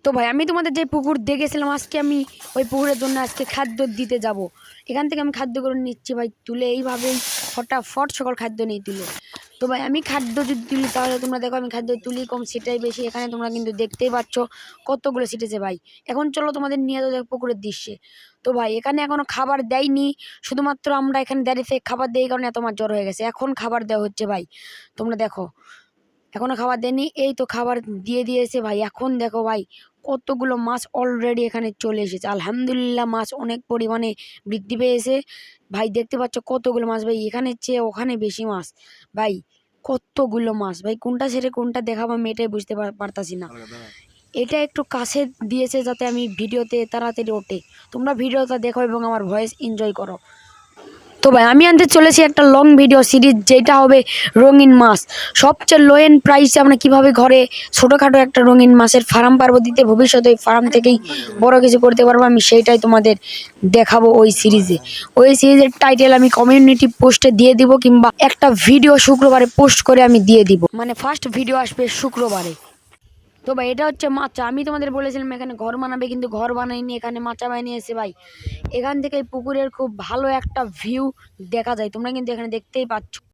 তো ভাই আমি তোমাদের যে পুকুর দেখেছিলাম আজকে আমি ওই পুকুরের জন্য আজকে খাদ্য দিতে যাব। এখান থেকে আমি খাদ্য করে নিচ্ছি ভাই তুলে, এইভাবেই ফটাফট সকল খাদ্য নিয়ে তুলে। তো ভাই আমি খাদ্য যদি তুলি তাহলে তোমরা দেখো আমি খাদ্য তুলি কম সেটাই বেশি। এখানে তোমরা কিন্তু দেখতেই পাচ্ছ কতগুলো ছিটেছে ভাই। এখন চলো তোমাদের নিয়ে যাও পুকুরের দৃশ্যে। তো ভাই এখানে এখনো খাবার দেয়নি, শুধুমাত্র আমরা এখানে দাঁড়িয়ে খাবার দেই কারণে এত আমার জ্বর হয়ে গেছে। এখন খাবার দেওয়া হচ্ছে ভাই, তোমরা দেখো এখনো খাবার দেয়নি, এই তো খাবার দিয়ে দিয়েছে ভাই। এখন দেখো ভাই কতগুলো মাছ অলরেডি এখানে চলে এসেছে। আলহামদুলিল্লাহ মাছ অনেক পরিমাণে বৃদ্ধি পেয়েছে ভাই। দেখতে পাচ্ছ কতগুলো মাছ ভাই, এখানের চেয়ে ওখানে বেশি মাছ ভাই। কতগুলো মাছ ভাই, কোনটা ছেড়ে কোনটা দেখাবো আমি এটাই বুঝতে পারতাছি না। এটা একটু কাছে দিয়েছে যাতে আমি ভিডিওতে তাড়াতাড়ি ওঠে। তোমরা ভিডিওটা দেখো এবং আমার ভয়েস এনজয় করো। তো ভাই আমি আনতে চলেছি একটা লং ভিডিও সিরিজ, যেটা হবে রঙিন মাছ। সবচেয়ে লো এন্ড প্রাইসে আমরা কীভাবে ঘরে ছোটোখাটো একটা রঙিন মাছের ফার্ম পারবো দিতে, ভবিষ্যতে ওই ফার্ম থেকেই বড় কিছু করতে পারবো আমি, সেইটাই তোমাদের দেখাবো ওই সিরিজে। ওই সিরিজের টাইটেল আমি কমিউনিটি পোস্টে দিয়ে দিব, কিংবা একটা ভিডিও শুক্রবারে পোস্ট করে আমি দিয়ে দিব, মানে ফার্স্ট ভিডিও আসবে শুক্রবারে। তো ভাই এটা হচ্ছে মাচা। আমি তোমাদের বলেছিলাম এখানে ঘর বানাবে, কিন্তু ঘর বানাইনি, এখানে মাচা বানিয়েছে ভাই। এখান থেকে পুকুরের খুব ভালো একটা ভিউ দেখা যায়, তোমরা কিন্তু এখানে দেখতেই পাচ্ছ।